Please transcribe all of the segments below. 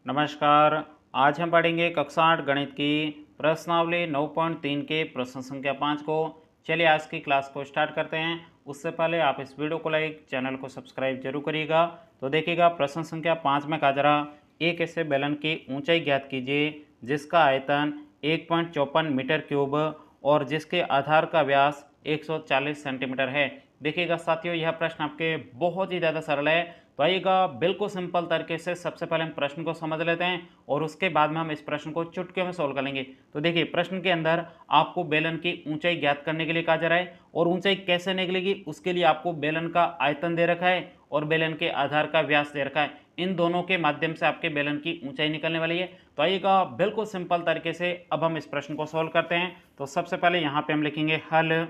नमस्कार। आज हम पढ़ेंगे कक्षा 8 गणित की प्रश्नावली 9.3 के प्रश्न संख्या 5 को। चलिए आज की क्लास को स्टार्ट करते हैं। उससे पहले आप इस वीडियो को लाइक, चैनल को सब्सक्राइब जरूर करिएगा। तो देखिएगा प्रश्न संख्या 5 में कहा जा रहा, एक ऐसे बेलन की ऊंचाई ज्ञात कीजिए जिसका आयतन 1.54 मीटर क्यूब और जिसके आधार का व्यास 140 सेंटीमीटर है। देखिएगा साथियों, यह प्रश्न आपके बहुत ही ज़्यादा सरल है। तो आइएगा बिल्कुल सिंपल तरीके से सबसे पहले हम प्रश्न को समझ लेते हैं और उसके बाद में हम इस प्रश्न को चुटकियों में सोल्व कर लेंगे। तो देखिए, प्रश्न के अंदर आपको बेलन की ऊंचाई ज्ञात करने के लिए कहा जा रहा है और ऊंचाई कैसे निकलेगी उसके लिए आपको बेलन का आयतन दे रखा है और बेलन के आधार का व्यास दे रखा है। इन दोनों के माध्यम से आपके बेलन की ऊंचाई निकलने वाली है। तो आइएगा बिल्कुल सिंपल तरीके से अब हम इस प्रश्न को सोल्व करते हैं। तो सबसे पहले यहाँ पे हम लिखेंगे हल।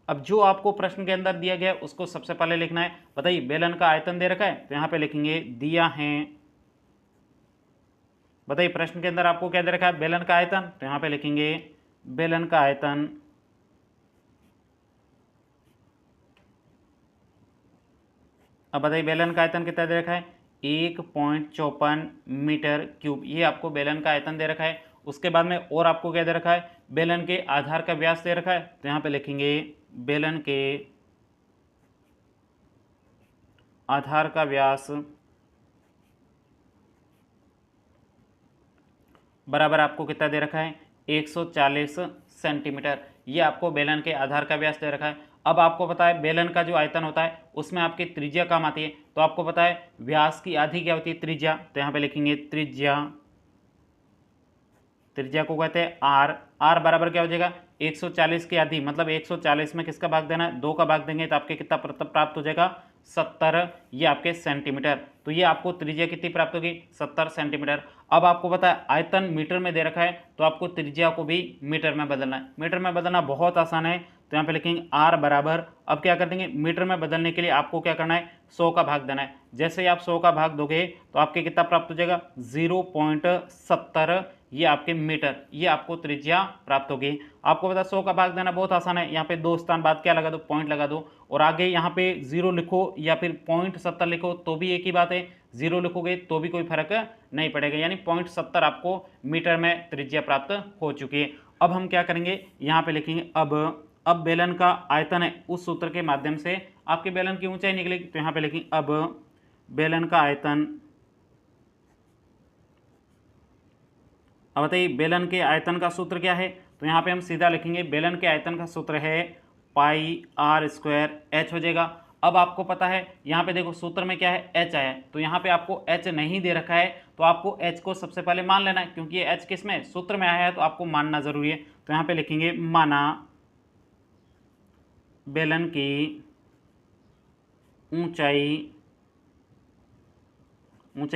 अब जो आपको प्रश्न के अंदर दिया गया है उसको सबसे पहले लिखना है। बताइए, बेलन का आयतन दे रखा है तो यहाँ पे लिखेंगे दिया है। बताइए, प्रश्न के अंदर आपको क्या दे रखा है? बेलन का आयतन, तो यहाँ पे लिखेंगे बेलन का आयतन। अब बताइए, बेलन का आयतन कितना दे रखा है? 1.54 मीटर क्यूब। ये आपको बेलन का आयतन दे रखा है। उसके बाद में और आपको क्या दे रखा है? बेलन के आधार का व्यास दे रखा है, तो यहाँ पे लिखेंगे बेलन के आधार का व्यास बराबर आपको कितना दे रखा है? 140 सेंटीमीटर। ये आपको बेलन के आधार का व्यास दे रखा है। अब आपको पता है बेलन का जो आयतन होता है उसमें आपकी त्रिज्या काम आती है। तो आपको पता है व्यास की आधी क्या होती है? त्रिज्या। तो यहाँ पे लिखेंगे त्रिज्या। त्रिज्या को कहते हैं आर। आर बराबर क्या हो जाएगा? 140 की आधी, मतलब 140 में किसका भाग देना है? 2 का भाग देंगे तो आपके कितना प्राप्त हो जाएगा? 70। ये आपके सेंटीमीटर। तो ये आपको त्रिज्या कितनी प्राप्त होगी? 70 सेंटीमीटर। अब आपको पता है आयतन मीटर में दे रखा है तो आपको त्रिज्या को भी मीटर में बदलना है। मीटर में बदलना बहुत आसान है। तो यहाँ पे लिखेंगे आर बराबर, अब क्या कर देंगे? मीटर में बदलने के लिए आपको क्या करना है? 100 का भाग देना है। जैसे ही आप 100 का भाग दोगे तो आपके कितना प्राप्त हो जाएगा? 0.70। ये आपके मीटर, ये आपको त्रिज्या प्राप्त होगी। आपको पता 100 का भाग देना बहुत आसान है। यहाँ पे 2 स्थान बाद क्या लगा दो? पॉइंट लगा दो और आगे यहाँ पे 0 लिखो या फिर 0.70 लिखो तो भी एक ही बात है। 0 लिखोगे तो भी कोई फर्क नहीं पड़ेगा, यानी 0.70 आपको मीटर में त्रिज्या प्राप्त हो चुकी है। अब हम क्या करेंगे? यहाँ पे लिखेंगे अब बेलन का आयतन है, उस सूत्र के माध्यम से आपके बेलन की ऊंचाई निकलेगी। तो यहाँ पे लिखेंगे अब बेलन का आयतन। अब बताइए, बेलन के आयतन का सूत्र क्या है? तो यहाँ पे हम सीधा लिखेंगे बेलन के आयतन का सूत्र है पाई आर स्क्वायर एच हो जाएगा। अब आपको पता है यहाँ पे देखो सूत्र में क्या है? एच आया है। तो यहाँ पे आपको एच नहीं दे रखा है तो आपको एच को सबसे पहले मान लेना है, क्योंकि ये एच किस में? सूत्र में आया है, तो आपको मानना जरूरी है। तो यहाँ पे लिखेंगे माना बेलन की ऊंचाई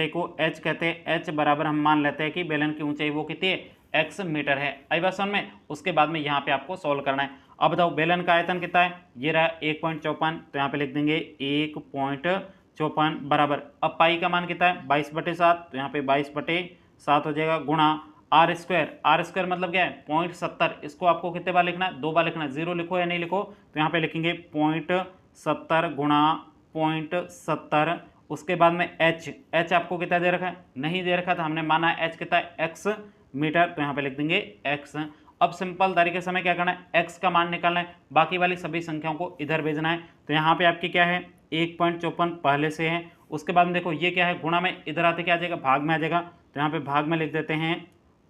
को h कहते हैं। h बराबर हम मान लेते हैं कि बेलन की ऊंचाई वो कितनी है? x मीटर है। आई बात समझ में? उसके बाद में यहाँ पे आपको सॉल्व करना है। अब बताओ बेलन का आयतन कितना है? ये रहा 1.54। तो यहाँ पे लिख देंगे 1.54 बराबर, अब पाई का मान कितना है? 22/7। तो यहाँ पे 22/7 हो जाएगा गुणा आर स्क्वायर। आर स्क्वायर मतलब क्या है? 0.70। इसको आपको कितने बार लिखना है? 2 बार लिखना है। 0 लिखो या नहीं लिखो? तो यहाँ पे लिखेंगे 0.70 गुणा 0.70। उसके बाद में एच आपको कितना दे रखा है? नहीं दे रखा था, हमने माना है एच कितना है? X metre. तो यहाँ पे लिख देंगे एक्स। अब सिंपल तरीके से हमें क्या करना है? एक्स का मान निकालना है, बाकी वाली सभी संख्याओं को इधर भेजना है। तो यहाँ पे आपकी क्या है? 1.54 पहले से है। उसके बाद में देखो ये क्या है? गुणा में इधर आते क्या आ जाएगा? भाग में आ जाएगा। तो यहाँ पे भाग में लिख देते हैं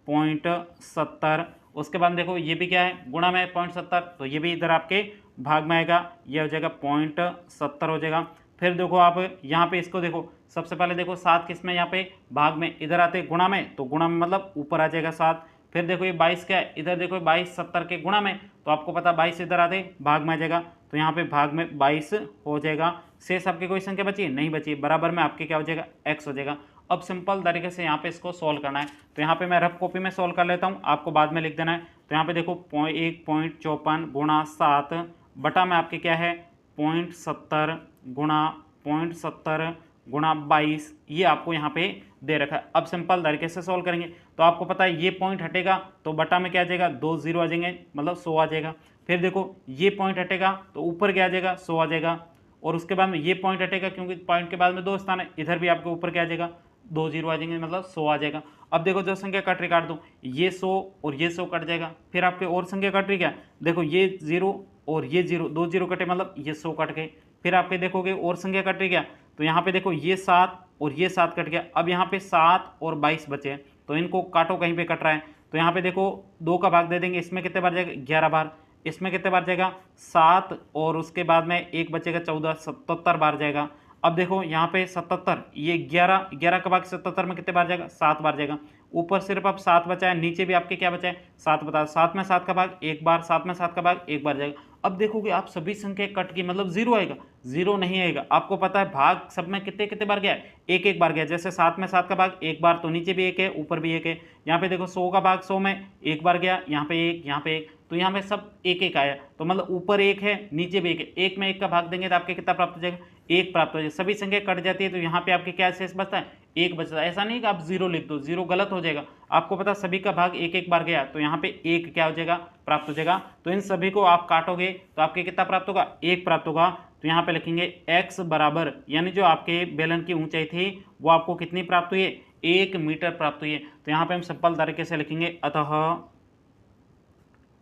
0.70। उसके बाद देखो ये भी क्या है? गुणा में 0.70, तो ये भी इधर आपके भाग में आएगा। ये हो जाएगा 0.70 हो जाएगा। फिर देखो आप यहाँ पे इसको देखो, सबसे पहले देखो 7 किस में? यहाँ पे भाग में, इधर आते गुणा में, तो गुणा में मतलब ऊपर आ जाएगा 7। फिर देखो ये 22 क्या है? इधर देखो 22 70 के गुणा में, तो आपको पता 22 इधर आते भाग में आ जाएगा। तो यहाँ पे भाग में 22 हो जाएगा। शेष आपकी कोई संख्या बची? नहीं बची। बराबर में आपके क्या हो जाएगा? x हो जाएगा। अब सिंपल तरीके से यहाँ पे इसको सोल्व करना है। तो यहाँ पे मैं रफ कॉपी में सोल्व कर लेता हूँ, आपको बाद में लिख देना है। तो यहाँ पे देखो 1.54 गुणा 7 बटा में आपके क्या है? 0.70 गुणा 0.70 गुणा 22, ये आपको यहाँ पे दे रखा है। अब सिंपल तरीके से सॉल्व करेंगे तो आपको पता है ये पॉइंट हटेगा तो बटा में क्या आ जाएगा? 2 0 आ जाएंगे, मतलब 100 आ जाएगा। फिर देखो ये पॉइंट हटेगा तो ऊपर क्या आ जाएगा? 100 आ जाएगा। और उसके बाद में ये पॉइंट हटेगा, क्योंकि पॉइंट के बाद में 2 स्थान है, इधर भी आपके ऊपर क्या आ जाएगा? 2 जीरो आ जाएंगे, मतलब 100 आ जाएगा। अब देखो जो संख्या कट रही काट दो, ये 100 और ये 100 कट जाएगा। फिर आपके और संख्या कट रही क्या, देखो ये 0 और ये 0, 2 जीरो कटे मतलब ये 100 कट गए। फिर आपके देखोगे और संख्या कट रही क्या, तो यहाँ पे देखो ये 7 और ये 7 कट गया। अब यहाँ पे 7 और 22 बचे हैं, तो इनको काटो, कहीं पे कट रहा है। तो यहाँ पे देखो 2 का भाग दे देंगे, इसमें कितने बार जाएगा 11 बार, इसमें कितने बार जाएगा 7, और उसके बाद में एक बचेगा 14, 77 बार जाएगा। अब देखो यहाँ पे 77, ये 11, 11 का भाग 77 में कितने बार जाएगा 7 बार जाएगा। ऊपर सिर्फ अब 7 बचा है, नीचे भी आपके क्या बचा है 7 बता, 7 में 7 का भाग 1 बार, 7 में 7 का भाग 1 बार जाएगा। अब देखोगे आप सभी संख्या कट गई, मतलब 0 आएगा, 0 नहीं आएगा। आपको पता है भाग सब में कितने कितने बार गया है, 1 बार गया। जैसे 7 में 7 का भाग 1 बार, तो नीचे भी 1 है, ऊपर भी 1 है। यहाँ पे देखो 100 का भाग 100 में 1 बार गया, यहाँ पे 1, यहाँ पे 1, तो यहाँ पे सब 1 आया। तो मतलब ऊपर 1 है, नीचे भी 1 है। 1 में 1 का भाग देंगे तो आपके कितना प्राप्त हो जाएगा, 1 प्राप्त हो जाएगा। सभी संख्या कट जाती है, तो यहाँ पे आपके क्या शेष बचता है, 1 बचता है। ऐसा नहीं कि आप 0 लिख दो, 0 गलत हो जाएगा। आपको पता सभी का भाग 1 बार गया, तो यहाँ पे 1 क्या हो जाएगा, प्राप्त हो जाएगा। तो इन सभी को आप काटोगे तो आपके कितना प्राप्त होगा, 1 प्राप्त होगा। तो यहाँ पे लिखेंगे x बराबर, यानी जो आपके बेलन की ऊंचाई थी वो आपको कितनी प्राप्त हुई है, 1 मीटर प्राप्त हुई है। तो यहाँ पे हम सिंपल तरीके से लिखेंगे, अतः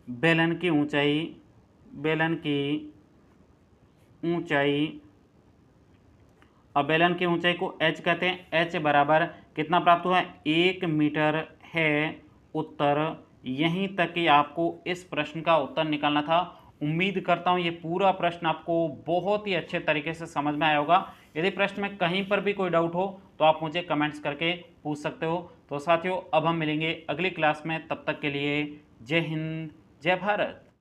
बेलन की ऊंचाई, अब बेलन की ऊंचाई को h कहते हैं, h बराबर कितना प्राप्त हुआ है, 1 मीटर है उत्तर। यहीं तक कि आपको इस प्रश्न का उत्तर निकालना था। उम्मीद करता हूं ये पूरा प्रश्न आपको बहुत ही अच्छे तरीके से समझ में आया होगा। यदि प्रश्न में कहीं पर भी कोई डाउट हो तो आप मुझे कमेंट्स करके पूछ सकते हो। तो साथियों अब हम मिलेंगे अगली क्लास में, तब तक के लिए जय हिंद, जय भारत।